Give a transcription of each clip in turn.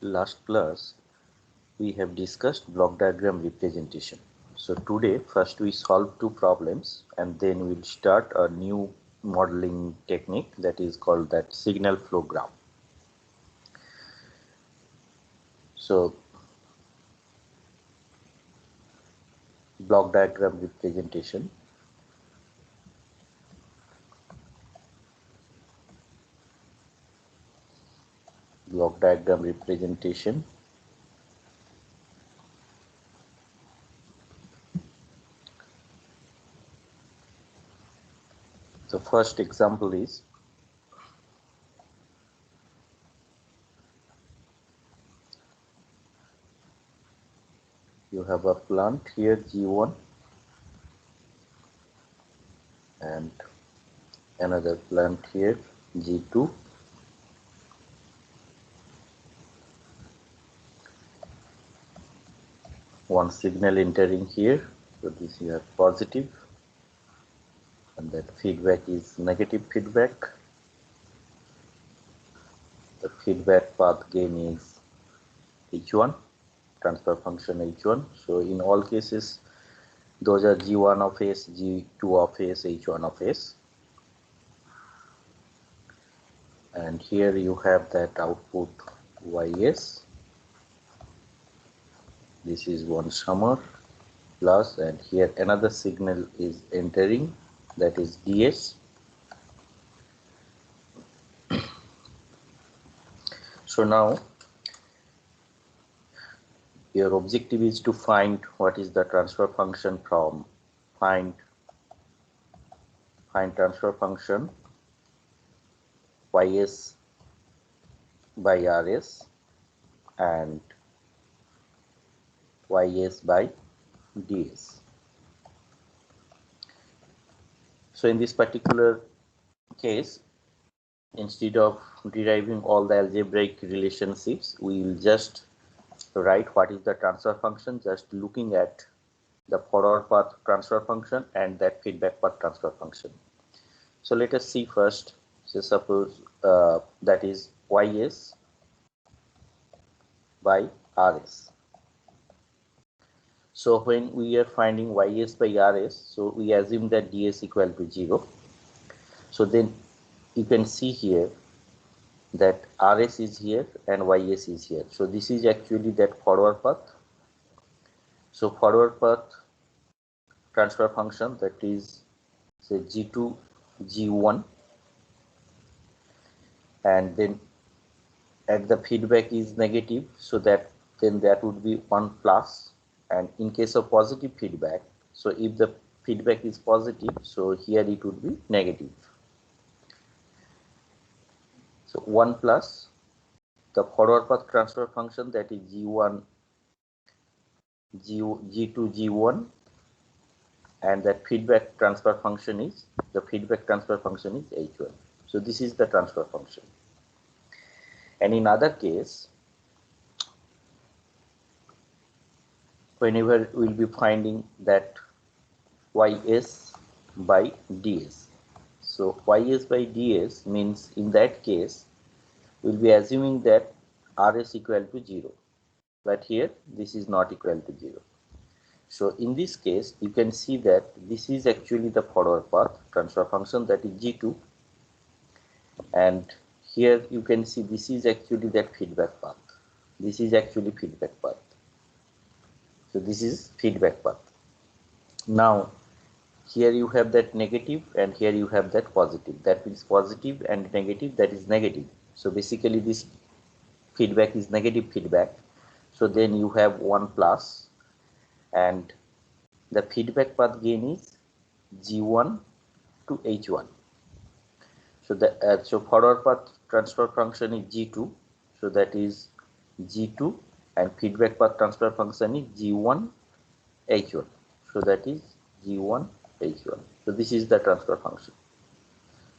last class we have discussed block diagram representation. So today first we solve two problems and then we'll start a new modeling technique that is called that signal flow graph. So block diagram representation. Block diagram representation. The first example is you have a plant here G1 and another plant here G2. One signal entering here, so this you have positive and that feedback is negative feedback. The feedback path gain is H1, transfer function H1. So in all cases those are G1 of S, G2 of S, H1 of S. And here you have that output YS. This is one summer plus, and here another signal is entering, that is DS. So now your objective is to find what is the transfer function from find transfer function YS by RS and YS by DS. So in this particular case, instead of deriving all the algebraic relationships, we will just write what is the transfer function, just looking at the forward path transfer function and that feedback path transfer function. So let us see first. So suppose that is YS by RS. So when we are finding YS by RS, so we assume that DS equal to 0. So then you can see here that RS is here and YS is here. So this is actually that forward path. So forward path transfer function, that is say G2 G1, and then at the feedback is negative, so that then that would be 1 plus, and in case of positive feedback, so if the feedback is positive, so here it would be negative. So 1 plus the forward path transfer function, that is G1 G2 G1, and that feedback transfer function is H1. So this is the transfer function. And in other case, whenever we will be finding that YS by DS. So YS by DS means in that case we will be assuming that RS equal to 0, but here this is not equal to 0. So in this case you can see that this is actually the forward path transfer function, that is G2, and here you can see this is actually that feedback path. This is actually feedback path. So this is feedback path. Now here you have that negative and here you have that positive. That means positive and negative, that is negative. So basically this feedback is negative feedback. So then you have 1 plus, and the feedback path gain is G1 to H1. So the so forward path transfer function is G2, so that is G2, and feedback path transfer function is G1 H1, so that is G1 H1. So this is the transfer function.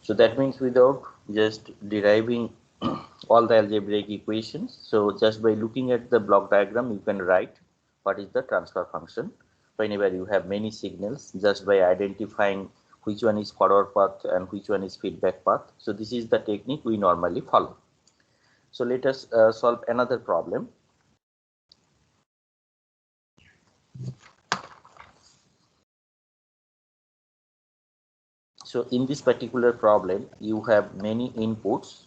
So that means without just deriving all the algebraic equations, so just by looking at the block diagram you can write what is the transfer function whenever you have many signals, just by identifying which one is forward path and which one is feedback path. So this is the technique we normally follow. So let us solve another problem. So in this particular problem, you have many inputs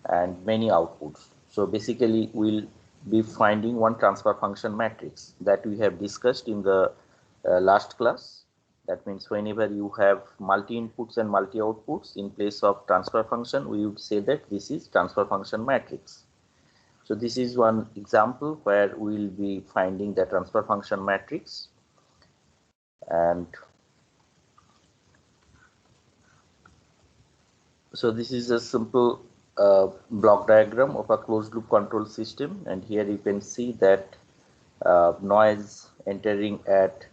and many outputs. So basically, we'll be finding one transfer function matrix that we have discussed in the last class. That means whenever you have multi inputs and multi outputs, in place of transfer function, we would say that this is transfer function matrix. So this is one example where we will be finding the transfer function matrix. And so this is a simple block diagram of a closed loop control system, and here you can see that noise entering at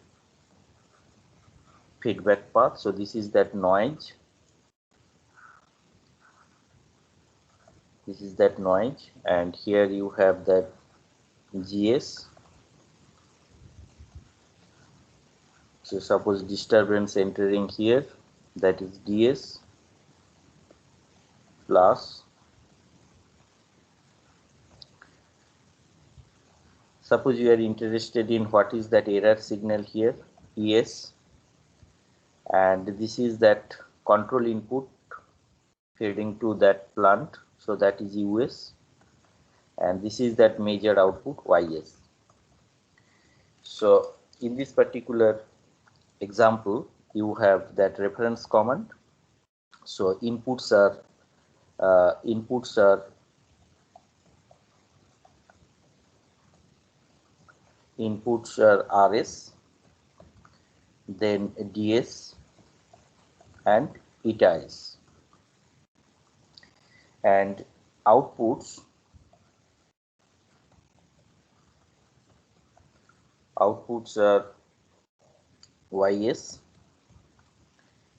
feedback path. So this is that noise. This is that noise, and here you have that GS. So suppose disturbance entering here, that is DS plus, suppose you are interested in what is that error signal here, ES, and this is that control input feeding to that plant, so that is US, and this is that measured output YS. So in this particular example, you have that reference command. So inputs are RS, then DS and eta S, and outputs are YS,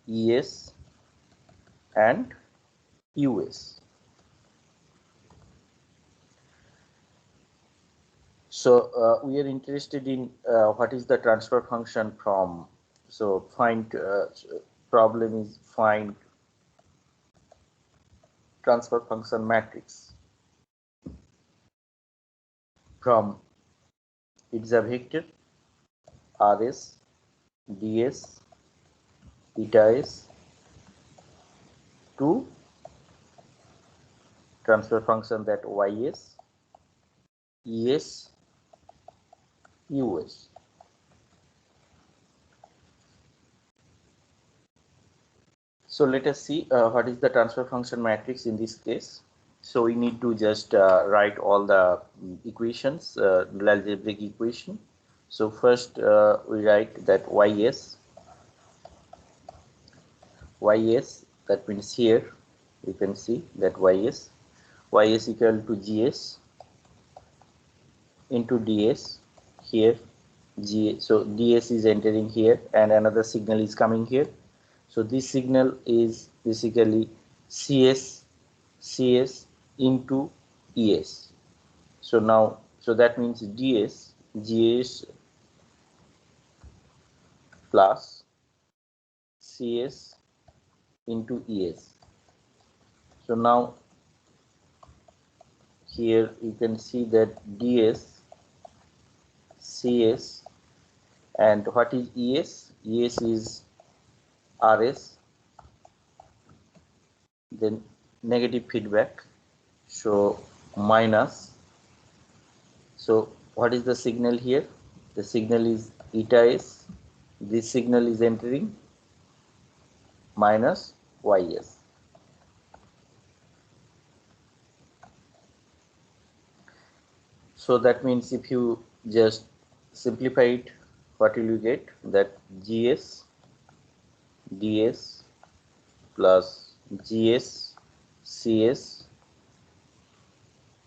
ES and US. So we are interested in what is the transfer function from. So find problem is find transfer function matrix from, it's a vector RS, DS, eta S to transfer function that YS, ES, US. So let us see what is the transfer function matrix in this case. So we need to just write all the equations, the algebraic equation. So first we write that YS, that means here you can see that YS equal to GS into DS here, so DS is entering here and another signal is coming here. So this signal is basically CS into ES. So now, so that means GS plus CS into ES. So now here you can see that DS, CS, and what is ES? ES is RS, then negative feedback, so minus. So what is the signal here? The signal is eta S, this signal is entering, minus YS. So that means if you just simplify it, what will you get? That GS DS plus GS CS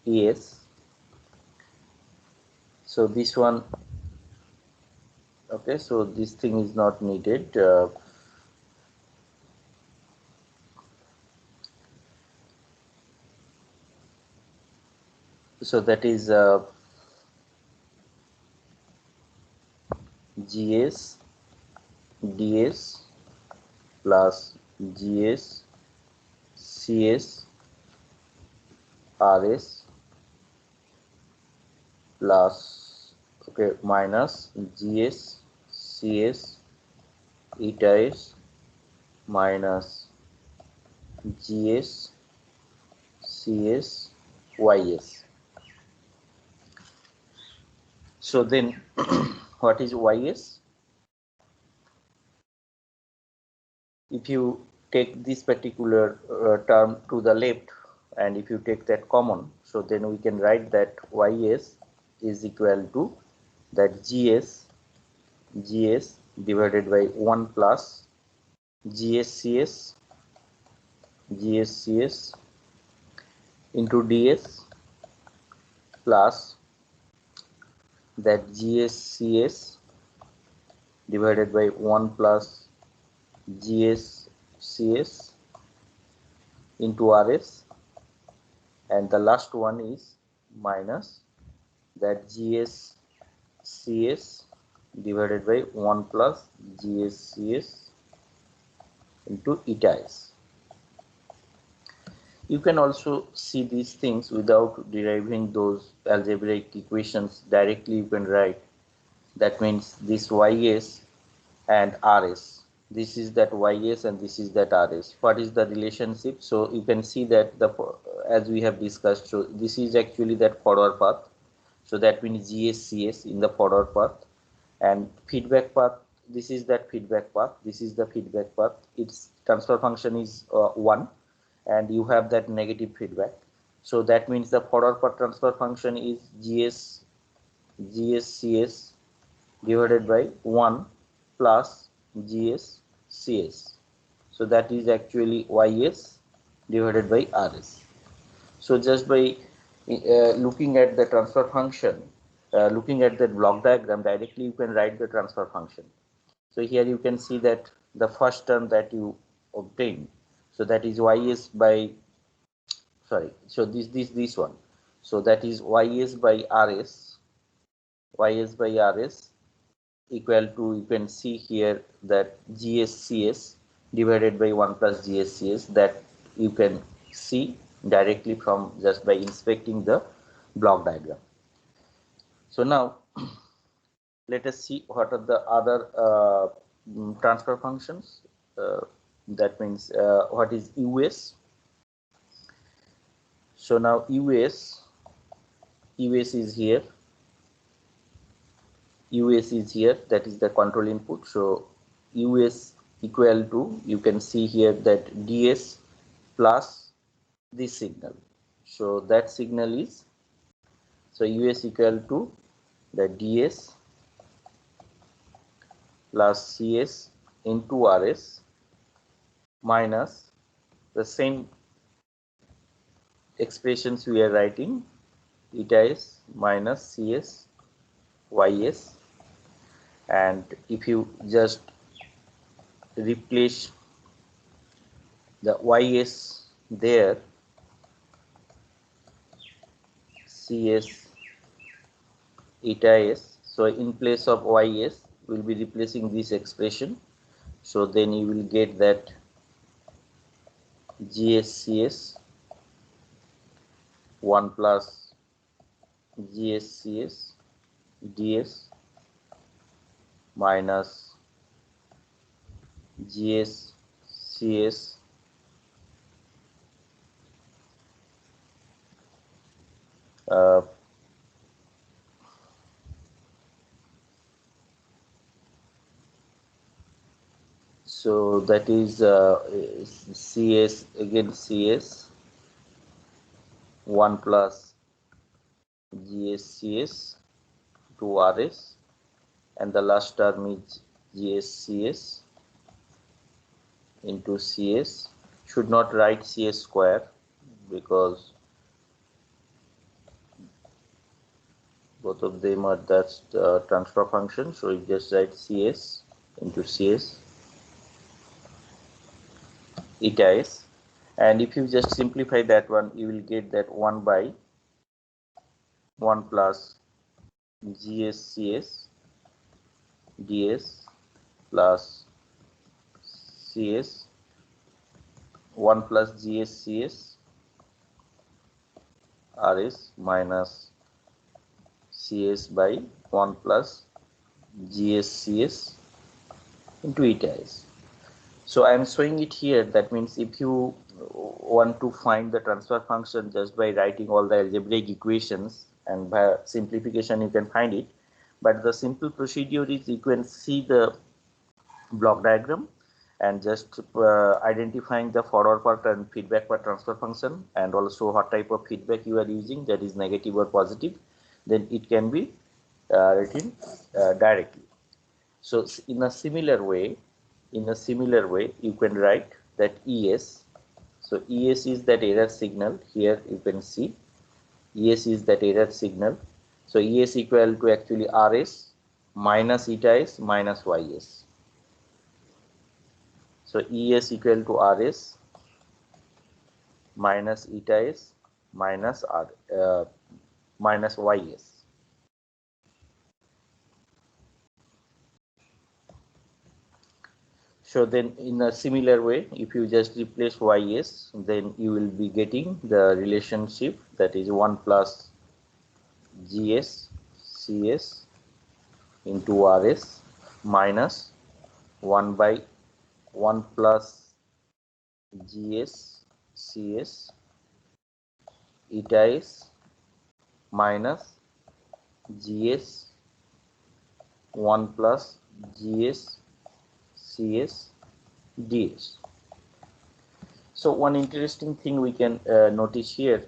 ES. So this one, okay, so this thing is not needed. So that is GS DS plus GS CS rs plus minus gs cs eta s minus gs cs ys. So then what is ys? If you take this particular term to the left and if you take that common, so then we can write that ys is equal to that gs divided by 1 plus gscs into ds plus that gscs divided by 1 plus gscs into rs, and the last one is minus that gscs divided by 1 plus gscs into eta s. You can also see these things without deriving those algebraic equations directly. You can write, that means this ys and rs, this is that ys and this is that rs. What is the relationship? So you can see that as we have discussed, so this is actually that forward path, so that means gscs in the forward path, and feedback path, this is that feedback path, this is the feedback path, its transfer function is 1, and you have that negative feedback. So that means the forward path transfer function is gscs divided by 1 plus gscs. So that is actually ys divided by rs. So just by looking at the transfer function, looking at the block diagram, directly you can write the transfer function. So here you can see that the first term that you obtain, so that is ys by, sorry, so this one, so that is ys by rs, equal to, you can see here that gscs divided by 1 plus gscs, that you can see directly from just by inspecting the block diagram. So now let us see what are the other transfer functions. That means what is us. So now us is here, that is the control input. So us equal to, you can see here that ds plus this signal. So that signal is, so us equal to the ds plus cs into rs minus the same expressions we are writing, eta s minus cs ys, and if you just replace the ys there, cs eta s, so in place of ys we'll be replacing this expression. So then you will get that gscs 1 plus gscs ds minus gscs so that is cs, again cs 1 plus gscs to rs, and the last term is gscs into cs. Should not write cs square because both of them are that transfer function, so you just write cs into cs eta s, and if you just simplify that one, you will get that 1 by 1 plus gscs ds plus cs 1 plus gscs Rs minus Cs by 1 plus GSCS into eta s. So I am showing it here. That means if you want to find the transfer function just by writing all the algebraic equations, and by simplification you can find it, but the simple procedure is you can see the block diagram and just identifying the forward path and feedback path transfer function, and also what type of feedback you are using, that is negative or positive, then it can be written directly. So in a similar way, you can write that ES. So ES is that error signal. Here you can see ES is that error signal. So ES equal to actually RS minus eta S minus YS. So ES equal to RS minus eta S minus minus YS. So then in a similar way, if you just replace YS, then you will be getting the relationship, that is 1 plus GS CS into RS minus 1 by 1 plus GS CS eta S minus GS 1 plus GS CS ds. So one interesting thing we can notice here,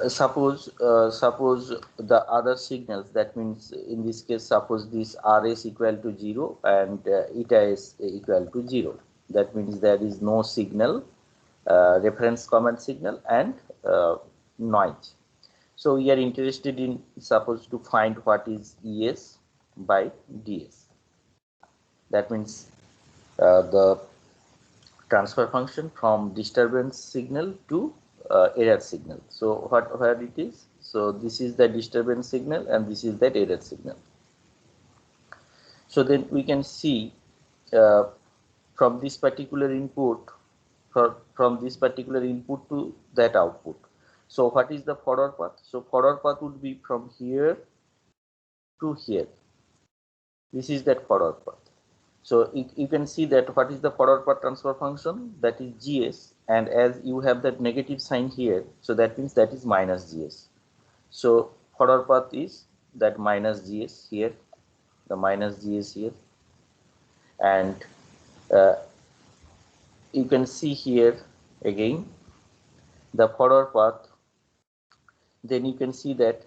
suppose the other signals, that means in this case suppose this RS equal to 0 and eta S equal to 0, that means there is no signal, reference command signal, and noise. So we are interested in suppose to find what is ES by DS. That means the transfer function from disturbance signal to error signal. So where it is? So this is the disturbance signal and this is that error signal. So then we can see from this particular input, from this particular input to that output. So what is the forward path? So forward path would be from here to here. This is that forward path. So you can see that what is the forward path transfer function, that is GS, and as you have that negative sign here, so that means that is minus GS. So forward path is that minus GS here, the minus GS here, and you can see here again the forward path. Then you can see that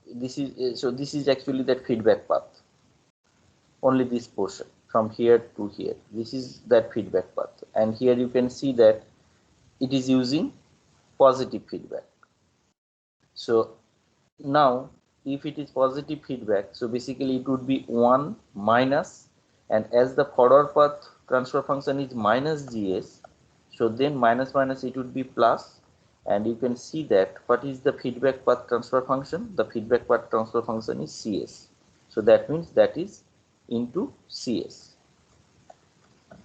this is actually that feedback path, only this portion from here to here, this is that feedback path, and here you can see that it is using positive feedback. So now if it is positive feedback, so basically it would be 1 minus, and as the forward path transfer function is minus GS, so then minus minus it would be plus, and you can see that what is the feedback path transfer function, the feedback path transfer function is CS, so that means that is into CS.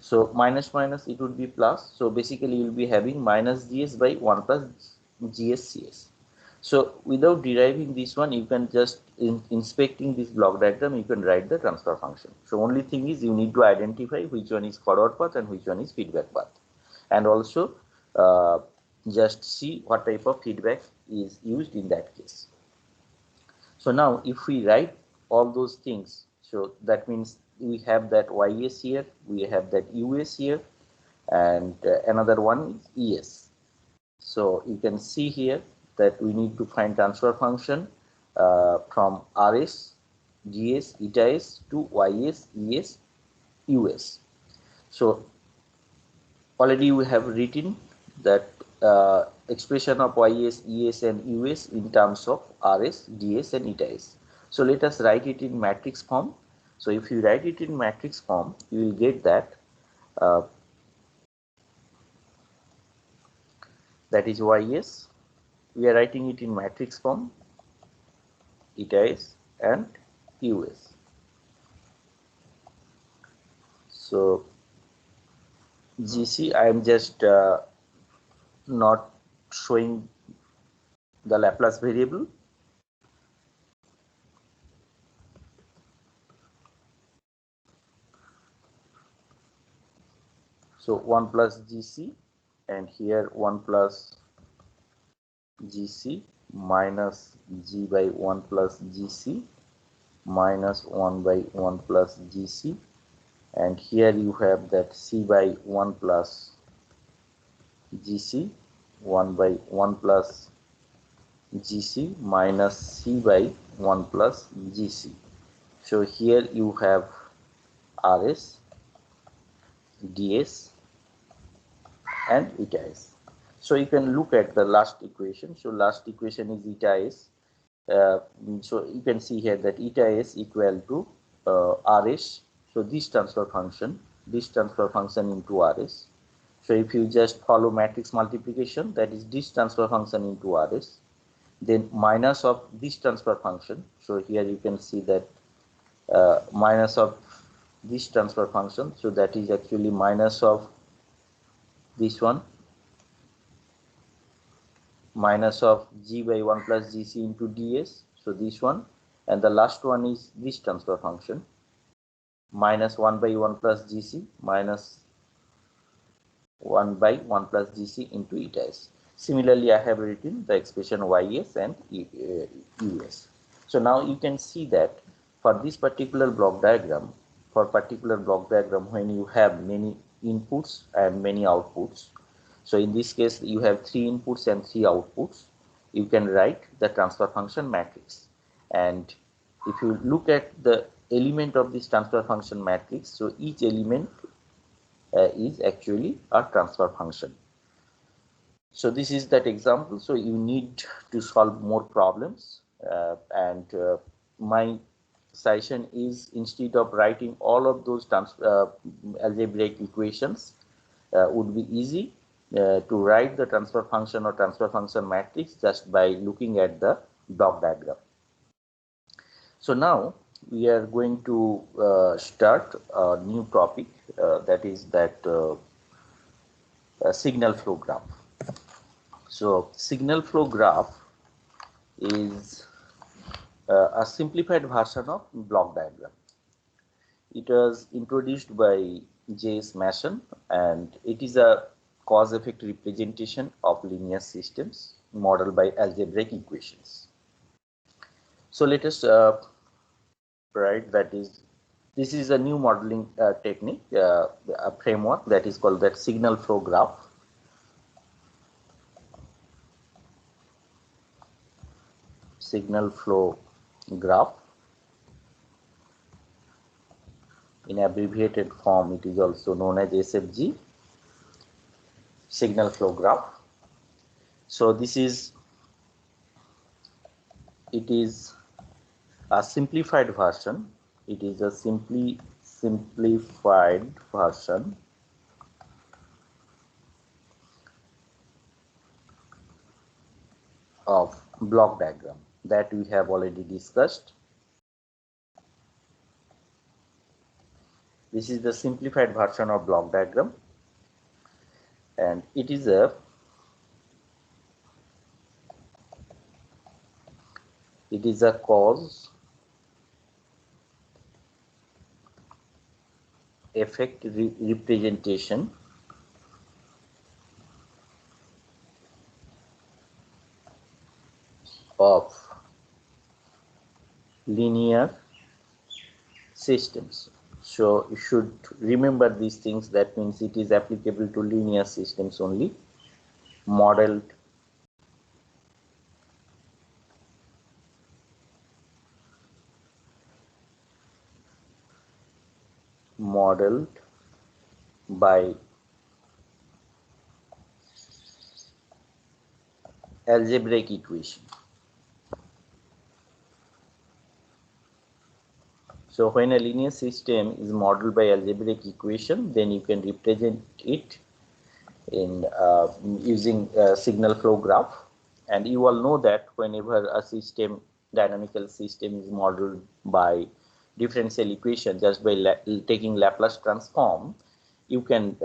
So minus minus it would be plus, so basically you will be having minus GS by 1 plus GS CS. So without deriving this one, you can just inspecting this block diagram, you can write the transfer function. So only thing is you need to identify which one is forward path and which one is feedback path, and also just see what type of feedback is used in that case. So now if we write all those things, so that means we have that YS here, we have that US here, and another one is ES. So you can see here that we need to find transfer function from RS, GS, eta S to YS, ES, US. So already we have written that expression of YS, ES and US in terms of RS, DS and eta S. So let us write it in matrix form. So if you write it in matrix form, you will get that that is YS. We are writing it in matrix form, eta S and US. So GC, I am just not showing the Laplace variable. So 1 plus GC, and here 1 plus GC minus G by 1 plus GC minus 1 by 1 plus GC, and here you have that C by 1 plus GC, 1 by 1 plus GC minus C by 1 plus GC. So here you have RS, DS and eta S. So you can look at the last equation. So last equation is eta S. So you can see here that eta S equal to RS. So this transfer function into RS. So if you just follow matrix multiplication, that is this transfer function into RS, then minus of this transfer function. So here you can see that minus of this transfer function. So that is actually minus of this one, minus of G by 1 plus GC into DS. So this one, and the last one is this transfer function, minus 1 by 1 plus GC minus 1 by 1 plus GC into eta S. Similarly, I have written the expression YS and US. So now you can see that for this particular block diagram, when you have many inputs and many outputs, so in this case you have 3 inputs and 3 outputs, you can write the transfer function matrix. And if you look at the element of this transfer function matrix, so each element is actually a transfer function. So this is that example. So you need to solve more problems, and my suggestion is, instead of writing all of those algebraic equations, would be easy to write the transfer function or transfer function matrix just by looking at the block diagram. So now we are going to start a new topic, that is that signal flow graph. So signal flow graph is a simplified version of block diagram. It was introduced by J.S. Mason, and it is a cause-effect representation of linear systems modeled by algebraic equations. So let us write that is, this is a new modeling technique, a framework that is called that signal flow graph. Signal flow graph. In abbreviated form, it is also known as SFG, signal flow graph. So this is, it is a simplified version. It is a simplified version of block diagram that we have already discussed. This is the simplified version of block diagram, and it is a cause effect representation of linear systems. So you should remember these things. That means it is applicable to linear systems only, modeled by algebraic equation. So when a linear system is modeled by algebraic equation, then you can represent it in using a signal flow graph. And you all know that whenever a system, dynamical system, is modeled by differential equation just by taking Laplace transform, you can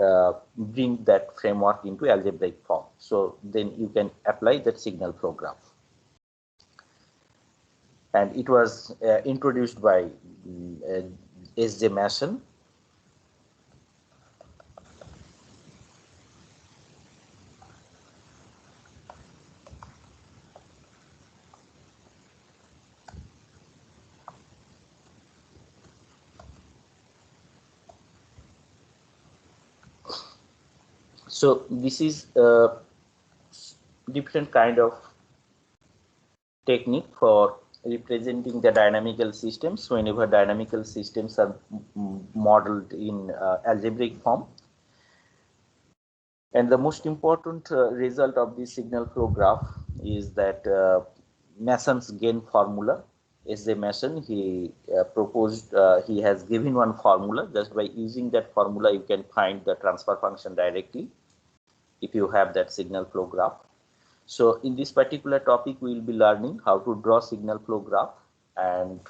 bring that framework into algebraic form. So then you can apply that signal flow graph. And it was introduced by S.J. Mason. So this is a different kind of technique for representing the dynamical systems whenever dynamical systems are modeled in algebraic form. And the most important result of this signal flow graph is that Mason's gain formula. S.J. Mason, he proposed, he has given one formula. Just by using that formula, you can find the transfer function directly if you have that signal flow graph. So in this particular topic, we will be learning how to draw signal flow graph, and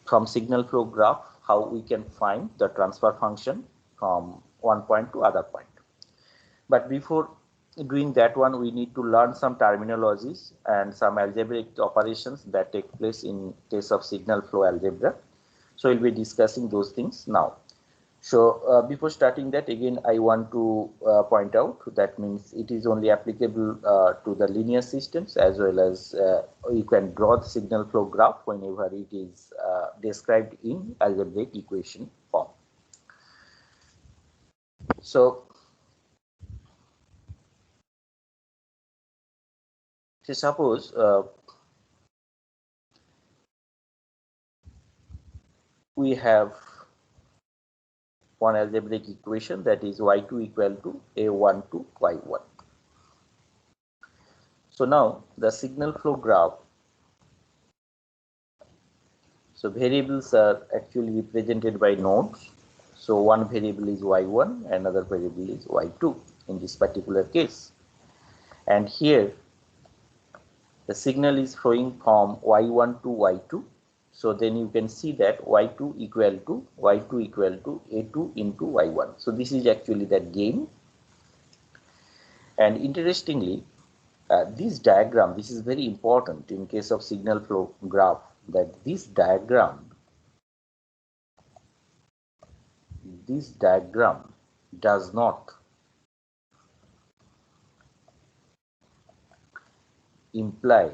from signal flow graph, how we can find the transfer function from one point to other point. But before doing that one, we need to learn some terminologies and some algebraic operations that take place in case of signal flow algebra. So we'll be discussing those things now. So before starting that, again, I want to point out that means it is only applicable to the linear systems, as well as you can draw the signal flow graph whenever it is described in algebraic equation form. So suppose we have one algebraic equation, that is y2 equal to a1 to y1. So now the signal flow graph, so variables are actually represented by nodes. So one variable is y1, another variable is y2 in this particular case. And here the signal is flowing from y1 to y2. So then you can see that y2 equal to a2 into y1. So this is actually that gain. And interestingly, this diagram, this is very important in case of signal flow graph, that this diagram does not imply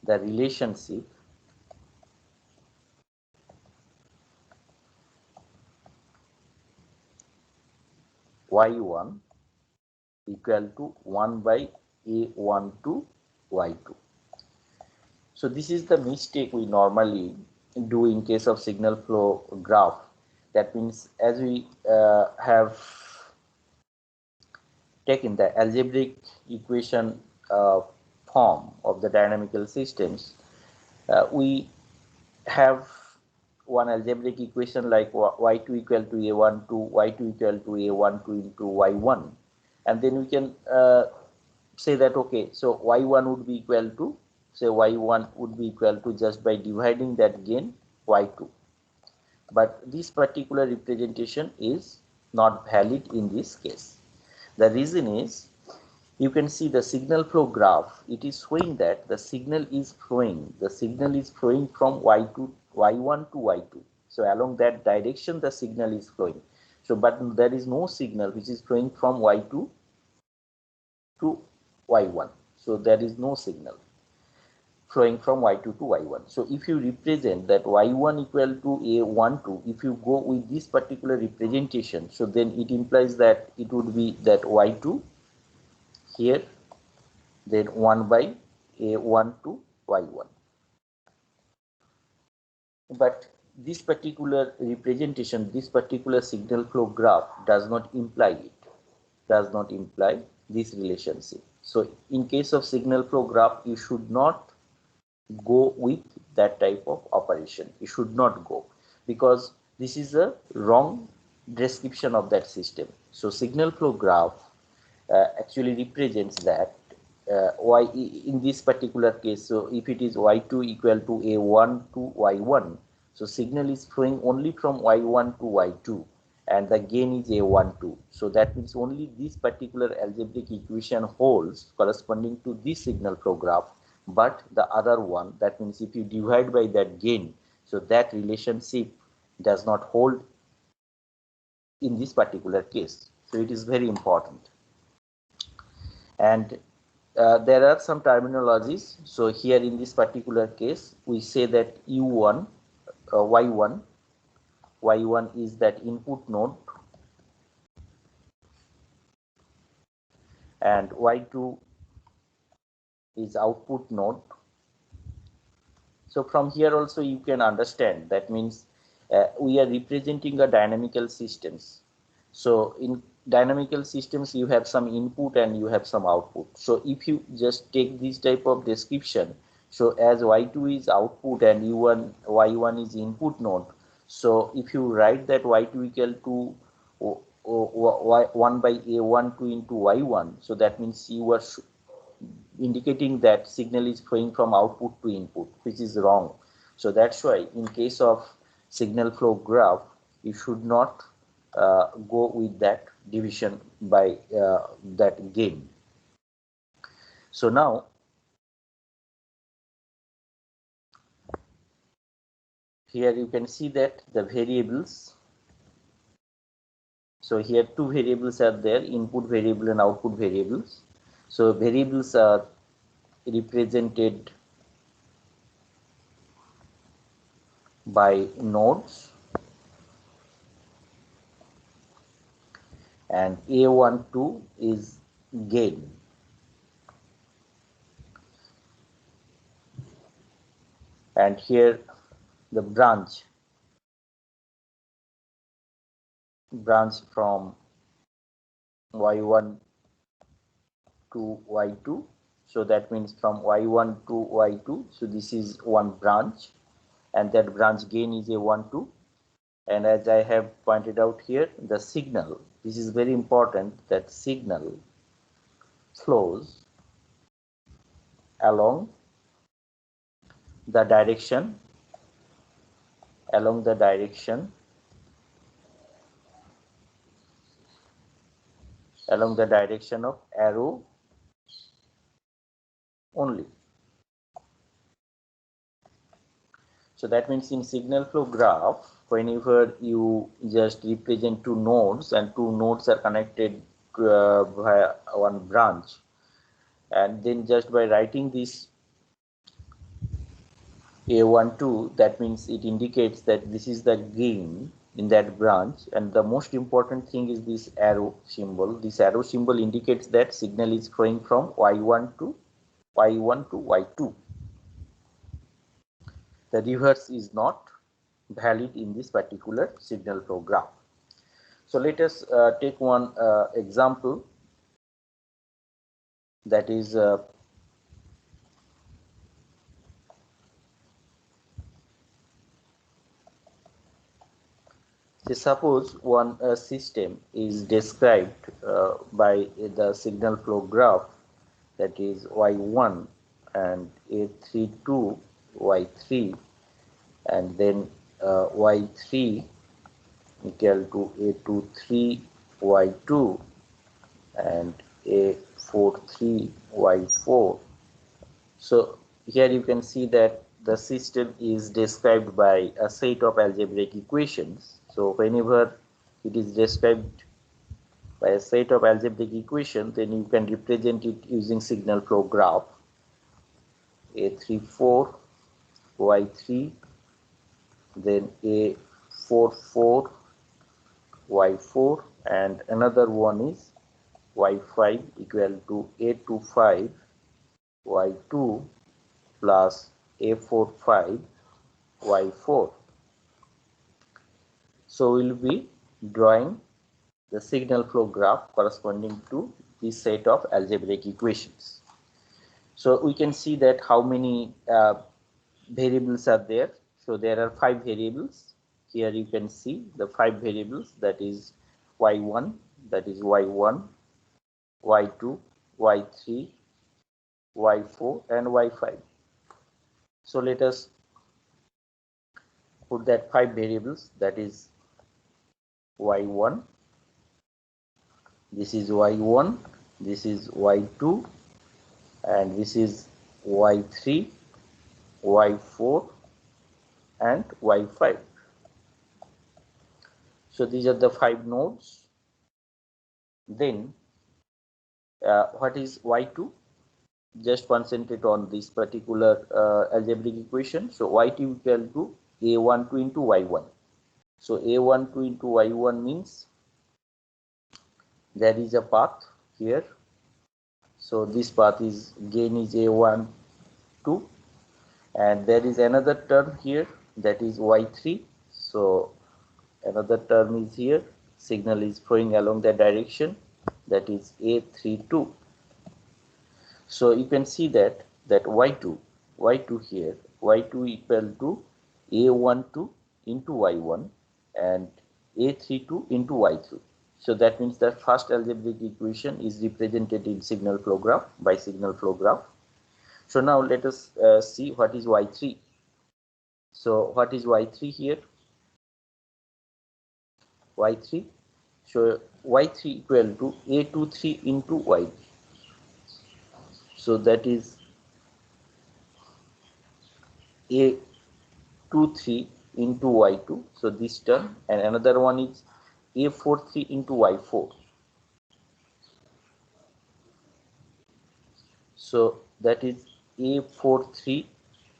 the relationship y1 equal to 1 by a1 to y2. So this is the mistake we normally do in case of signal flow graph. That means as we have taken the algebraic equation form of the dynamical systems, we have one algebraic equation like y2 equal to a1 to y2 equal to a1 to into y1, and then we can say that okay, so y1 would be equal to, say y1 would be equal to just by dividing that gain y2. But this particular representation is not valid in this case. The reason is, you can see the signal flow graph, it is showing that the signal is flowing from y1 to y2. So along that direction the signal is flowing. So but there is no signal which is flowing from y2 to y1. So there is no signal flowing from y2 to y1. So if you represent that y1 equal to a12, if you go with this particular representation, so then it implies that it would be that y2 here, then 1 by a1 to y1. But this particular representation, this particular signal flow graph does not imply it, does not imply this relationship. So in case of signal flow graph, you should not go with that type of operation. You should not go, because this is a wrong description of that system. So signal flow graph actually represents that y in this particular case. So if it is y2 equal to a1 to y1, so signal is flowing only from y1 to y2, and the gain is a12. So that means only this particular algebraic equation holds corresponding to this signal flow graph, but the other one, that means if you divide by that gain, so that relationship does not hold in this particular case. So it is very important. And there are some terminologies. So here in this particular case, we say that U1, Y1 is that input node, and Y2 is output node. So from here also you can understand, that means we are representing a dynamical systems. So in dynamical systems you have some input and you have some output. So if you just take this type of description, so as Y2 is output and Y1 is input node, so if you write that Y2 equal to 1 by A12 into Y1, so that means you are indicating that signal is flowing from output to input, which is wrong. So that's why in case of signal flow graph, you should not go with that division by that gain. So now here you can see that the variables. So here two variables are there, input variable and output variables. So variables are represented by nodes, and A12 is gain. And here the branch from Y1 to Y2. So that means from Y1 to Y2. So this is one branch, and that branch gain is A12. And as I have pointed out here, the signal, this is very important, that signal flows along the direction of arrow only. So that means in signal flow graph, whenever you just represent two nodes and two nodes are connected via one branch, and then just by writing this A12, that means it indicates that this is the gain in that branch. And the most important thing is this arrow symbol. This arrow symbol indicates that signal is flowing from Y1 to Y2. The reverse is not valid in this particular signal flow graph. So let us take one example, that is suppose one system is described by the signal flow graph, that is Y1 and A32 Y3, and then Y3 equal to A23 Y2 and A43 Y4. So here you can see that the system is described by a set of algebraic equations. So whenever it is described by a set of algebraic equations, then you can represent it using signal flow graph. A34 Y3, then A44 Y4, and another one is Y5 equal to A25 Y2 plus A45 Y4. So we'll be drawing the signal flow graph corresponding to this set of algebraic equations. So we can see that how many variables are there. So there are 5 variables. Here you can see the 5 variables, that is Y1, that is Y1, Y2, Y3, Y4 and Y5. So let us put that 5 variables, that is y1, this is y1, this is y2, and this is y3, y4, and y5. So these are the 5 nodes. Then what is y2? Just concentrate on this particular algebraic equation. So y2 equal to a12 into y1. So a12 into y1 means there is a path here. So this path is gain is a12, and there is another term here, that is y3. So another term is here, signal is flowing along that direction, that is a32. So you can see that y2 here, y2 equal to a12 into y1 and a32 into y3. So that means that first algebraic equation is represented in signal flow graph by signal flow graph. So now let us see what is y3. So what is y3 here? Y3. So y3 equal to a23 into y. So that is a23 into y2. So this term, and another one is a43 into y4. So that is a43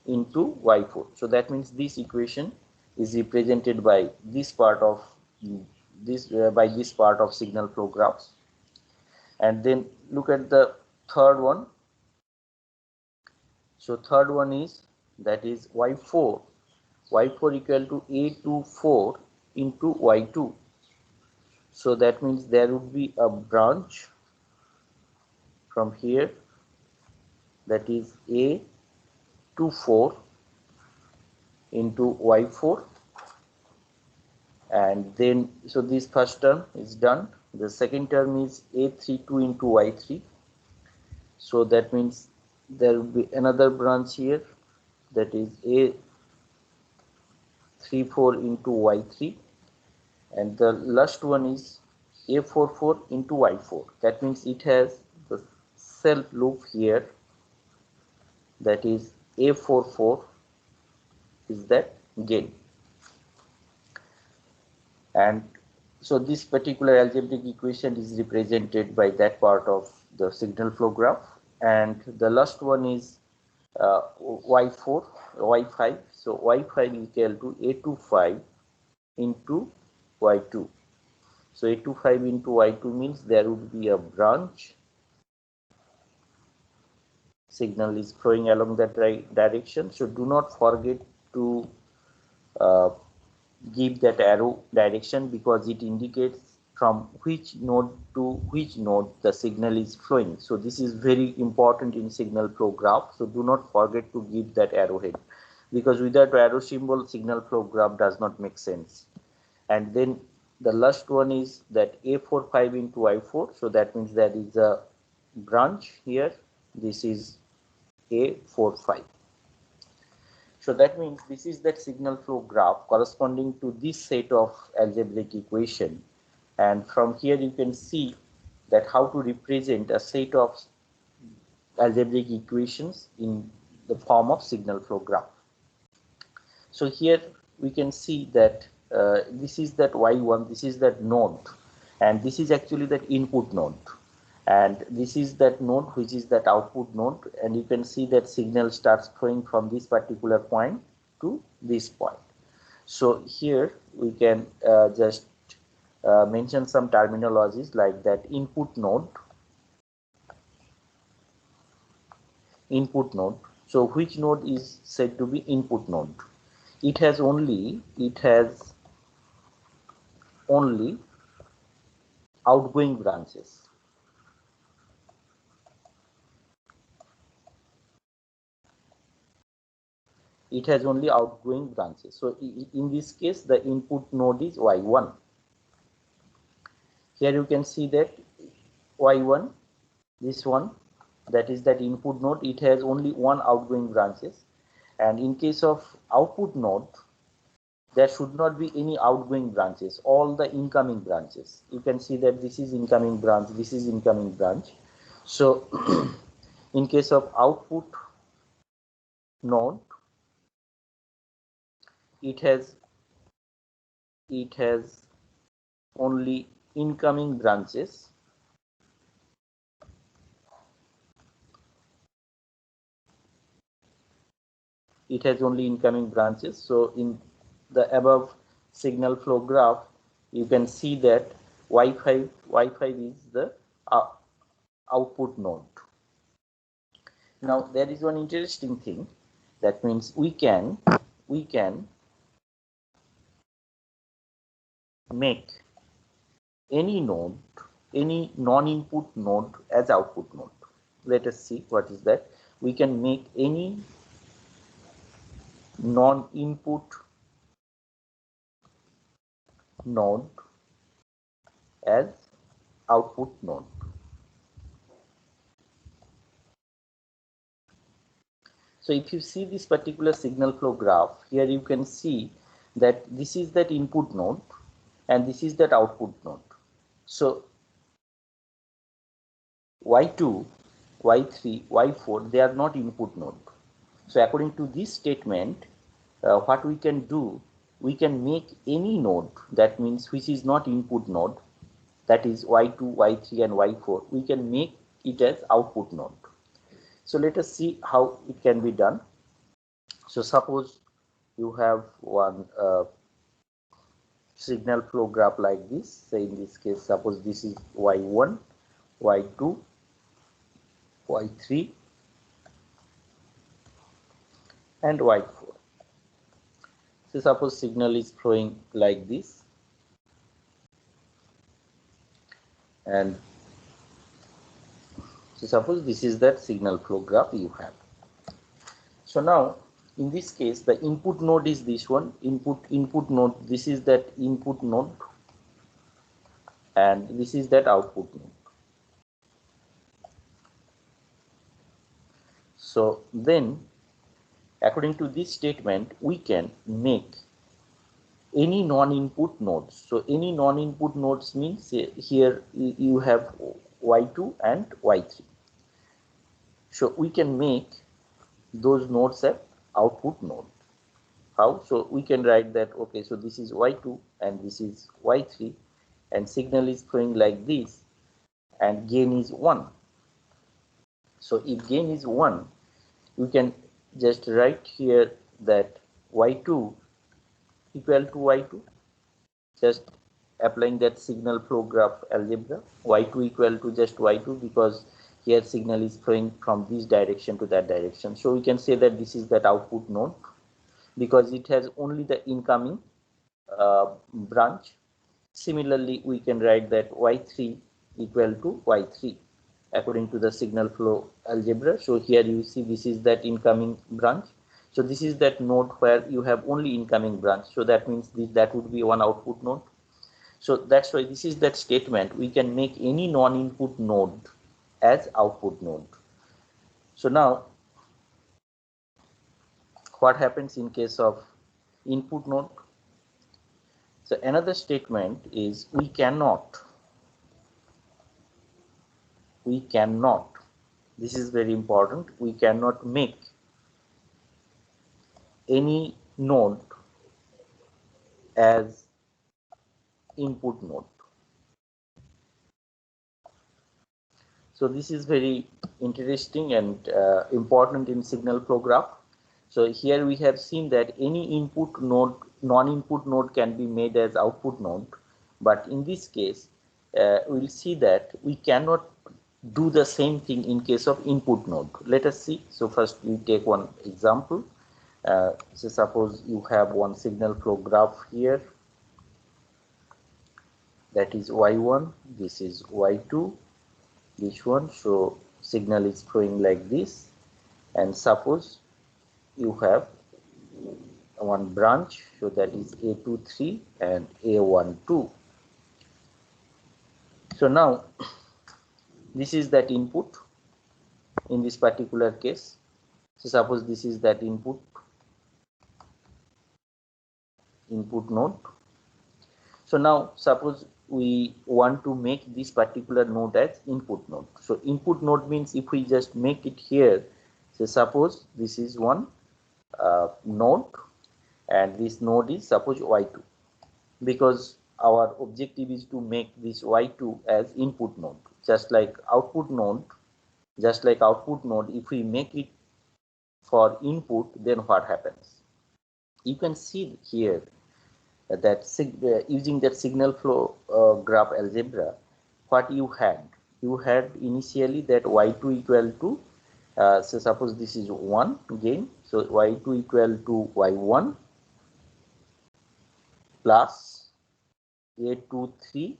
into y4. So that means this equation is represented by this part of signal flow graphs. And then look at the third one. So third one is, that is y4 equal to a24 into y2. So that means there would be a branch from here, that is a24 into y4, and then so this first term is done. The second term is a32 into y3. So that means there will be another branch here, that is a34 into y3, and the last one is a44 into y4. That means it has the self loop here, that is a44 is that gain. And so this particular algebraic equation is represented by that part of the signal flow graph. And the last one is y5. So y5 equal to a25 into y2. So a25 into y2 means there would be a branch, signal is flowing along that direction. So do not forget to give that arrow direction, because it indicates from which node to which node the signal is flowing. So this is very important in signal flow graph. So do not forget to give that arrowhead, because without arrow symbol signal flow graph does not make sense. And then the last one is that a45 into y4. So that means there is a branch here, this is a45. So that means this is that signal flow graph corresponding to this set of algebraic equation. And from here you can see that how to represent a set of algebraic equations in the form of signal flow graph. So here we can see that this is that y1, this is that node, and this is actually that input node, and this is that node which is that output node. And you can see that signal starts flowing from this particular point to this point. So here we can just mention some terminologies like that. Input node. So which node is said to be input node? It has only outgoing branches. It has only outgoing branches. So in this case, the input node is y1. Here you can see that y1, this one, that is that input node, it has only one outgoing branches. And in case of output node, there should not be any outgoing branches, all the incoming branches. You can see that this is incoming branch, this is incoming branch. So in case of output node, it has only incoming branches. It has only incoming branches. So in the above signal flow graph, you can see that Y5 is the output node. Now there is one interesting thing. That means we can make any node, any non-input node as output node. Let us see what is that. We can make any non-input node as output node. So if you see this particular signal flow graph, here you can see that this is that input node and this is that output node. So Y2, Y3, Y4, they are not input node. So according to this statement, what we can do, we can make any node, that means which is not input node, that is Y2, Y3 and Y4, we can make it as output node. So let us see how it can be done. So suppose you have one signal flow graph like this. Say in this case, suppose this is Y1, Y2, Y3 and Y4. So suppose signal is flowing like this, and so suppose this is that signal flow graph you have. So now in this case, the input node is this one, input node, this is that input node and this is that output node. So then according to this statement, we can make any non-input nodes. So any non-input nodes means here you have Y2 and Y3. So we can make those nodes as output node. How? So we can write that, okay, so this is Y2 and this is Y3 and signal is flowing like this and gain is 1. So if gain is 1, we can just write here that Y2 equal to Y2, just applying that signal flow graph algebra. Y2 equal to just Y2 because here signal is flowing from this direction to that direction. So we can say that this is that output node because it has only the incoming branch. Similarly, we can write that Y3 equal to Y3 according to the signal flow algebra. So here you see this is that incoming branch. So this is that node where you have only incoming branch. So that means that would be one output node. So that's why this is that statement. We can make any non-input node as output node. So now what happens in case of input node? So another statement is we cannot, this is very important, we cannot make any node as input node. So this is very interesting and important in signal flow graph. So here we have seen that any input node, non-input node can be made as output node, but in this case we'll see that we cannot do the same thing in case of input node. Let us see. So first we take one example. So suppose you have one signal flow graph here, that is Y1, this is Y2, this one. So signal is flowing like this, and suppose you have one branch, so that is A23 and A12. So now this is that input in this particular case. So suppose this is that input, input node. So now suppose we want to make this particular node as input node. So input node means if we just make it here, so suppose this is one node and this node is suppose y2, because our objective is to make this y2 as input node. Just like output node, if we make it for input, then what happens? You can see here that using that signal flow graph algebra, what you had initially that y2 equal to so suppose this is 1 again, so y2 equal to y1 plus a23,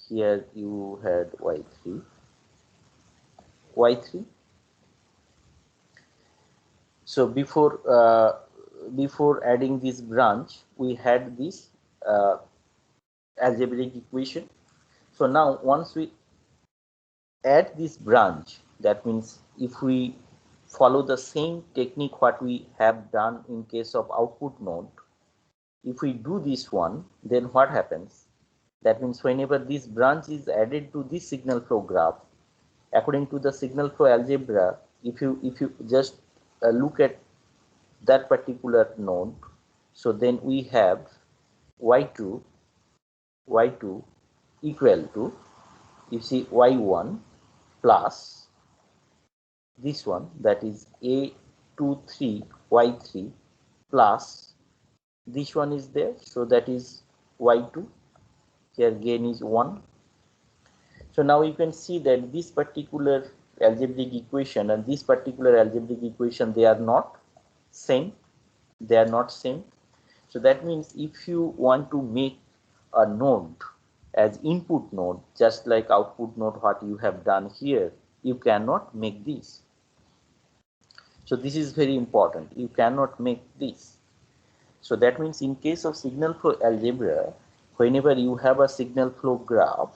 here you had y3. So before adding this branch, we had this algebraic equation. So now once we add this branch, that means if we follow the same technique what we have done in case of output node, if we do this one, then what happens? That means whenever this branch is added to this signal flow graph, according to the signal flow algebra, if you just look at that particular node, so then we have y2 equal to, you see, y1 plus this one, that is a23 y3 plus this one is there, so that is y2, here gain is 1. So now you can see that this particular algebraic equation and this particular algebraic equation, they are not same. So that means if you want to make a node as input node, just like output node what you have done here, you cannot make this. So this is very important, you cannot make this. So that means in case of signal flow algebra, whenever you have a signal flow graph,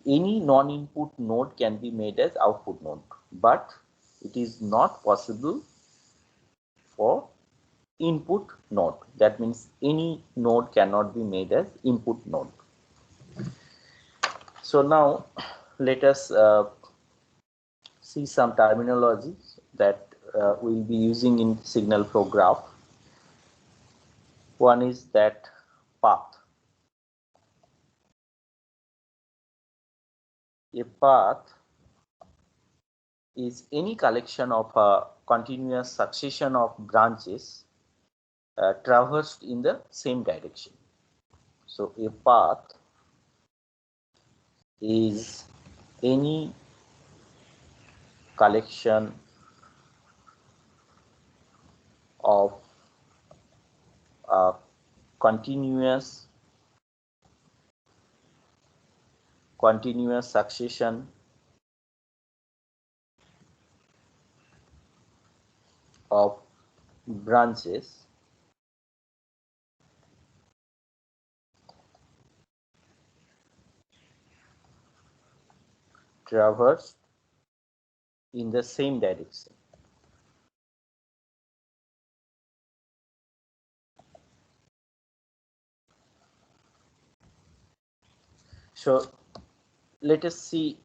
any non-input node can be made as output node, but it is not possible for input node. That means any node cannot be made as input node. So now let us see some terminology that we'll be using in signal flow graph. One is that path. A path is any collection of a continuous succession of branches traversed in the same direction. So a path is any collection of a continuous succession of branches traversed in the same direction. So let us see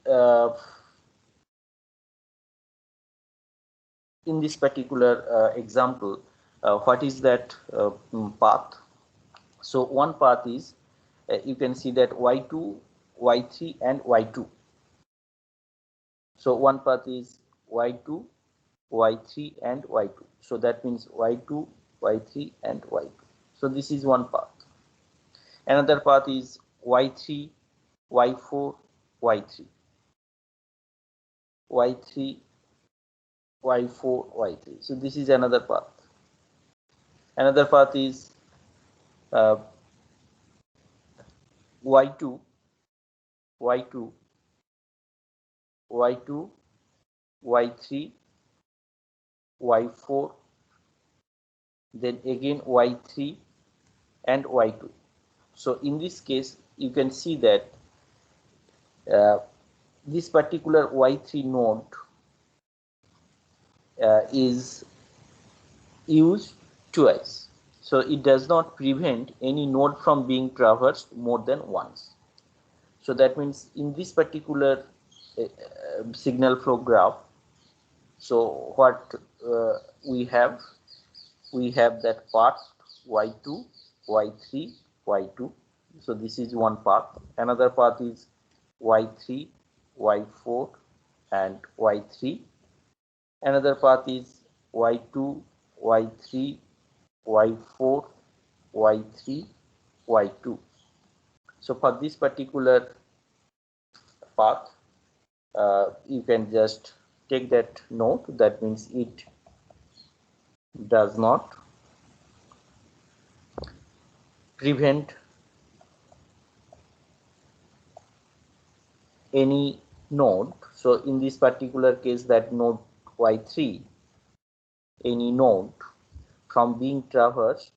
in this particular example what is that path. So one path is you can see that y2, y3 and y2. So one path is y2, y3 and y2. So that means y2, y3 and y2. So this is one path. Another path is y3, y4, y3, y3, y4, y3. So this is another path. Another path is y2, y2, y2, y3, y4, then again y3 and y2. So in this case, you can see that this particular y3 node is used twice. So it does not prevent any node from being traversed more than once. So that means in this particular signal flow graph, so what we have that path y2, y3, y2. So this is one path. Another path is y3, y4 and y3. Another path is y2, y3, y4, y3, y2. So for this particular path, you can just take that note. That means it does not prevent any node. So in this particular case, that node y3, any node from being traversed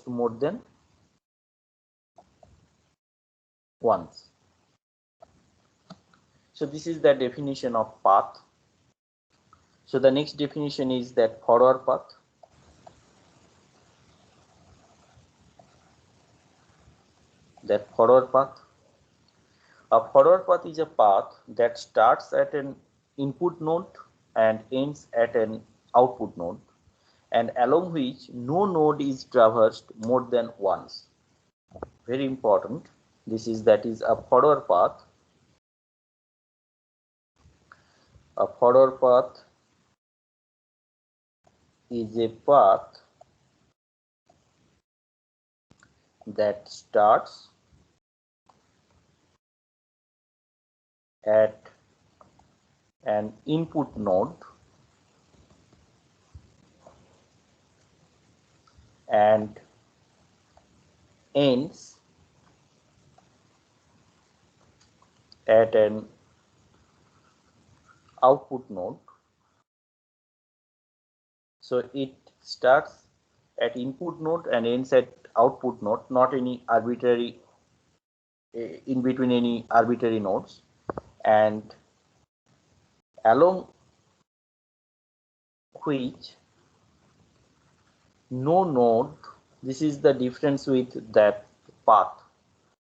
more than once. So this is the definition of path. So the next definition is that forward path. A forward path is a path that starts at an input node and ends at an output node, and along which no node is traversed more than once. Very important. That is a forward path. A forward path is a path that starts at an input node and ends at an output node. So it starts at input node and ends at output node, not any arbitrary in between any arbitrary nodes, and along which no node, this is the difference with that path,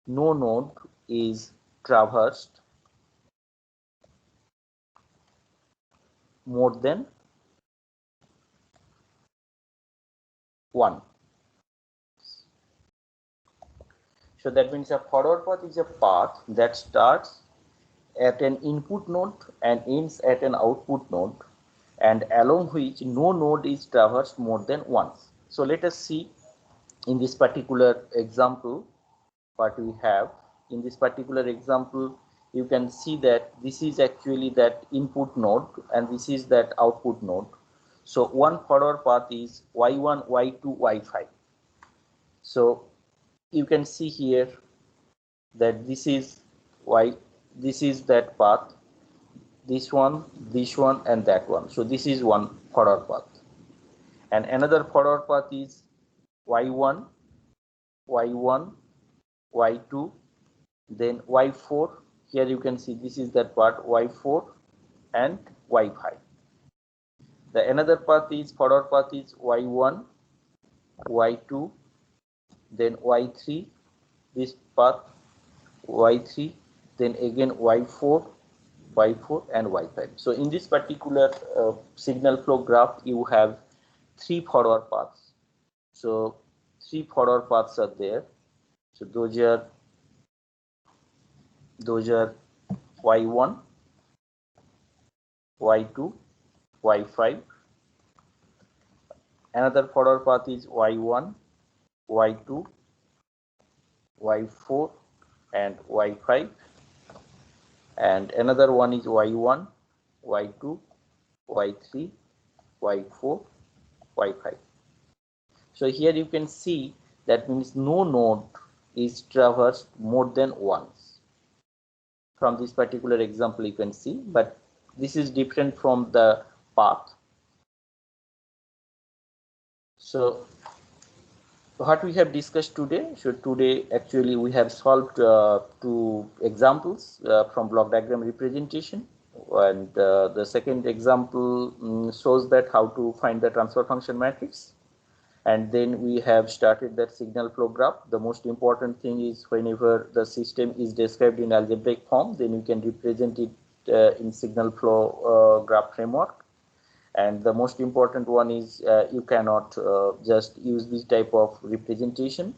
no node is traversed more than one. So that means a forward path is a path that starts at an input node and ends at an output node, and along which no node is traversed more than once. So let us see in this particular example what we have. In this particular example, you can see that this is actually that input node and this is that output node. So one forward path is y1, y2, y5. So you can see here that this is that path, this one, and that one. So this is one forward path. And another forward path is y1, y2, then y4. Here you can see this is that part, y4 and y5. The another path is forward path is y1, y2, then y3, this path y3, then again y4, and y5. So in this particular signal flow graph, you have three forward paths. So three forward paths are there. So those are y1, y2, y5. Another forward path is y1, y2, y4 and y5, and another one is y1, y2, y3, y4, y5. So here you can see that means no node is traversed more than once. From this particular example you can see, but this is different from the path. So what we have discussed today. So today actually we have solved two examples from block diagram representation, and the second example shows that how to find the transfer function matrix. And then we have started that signal flow graph. The most important thing is whenever the system is described in algebraic form, then you can represent it in signal flow graph framework. And the most important one is you cannot just use this type of representation.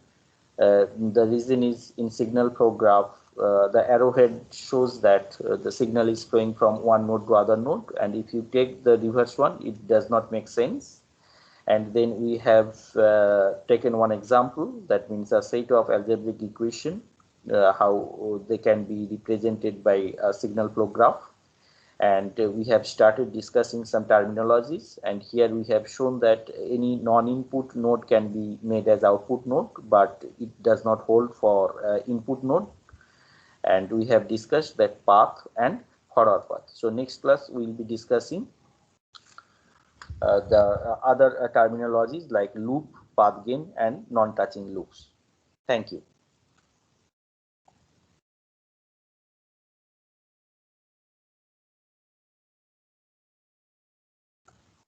The reason is in signal flow graph, the arrowhead shows that the signal is flowing from one node to other node, and if you take the reverse one, it does not make sense. And then we have taken one example, that means a set of algebraic equation, how they can be represented by a signal flow graph. And we have started discussing some terminologies, and here we have shown that any non-input node can be made as output node, but it does not hold for input node. And we have discussed that path and forward path. So next class we will be discussing the other terminologies like loop, path gain, and non-touching loops. Thank you.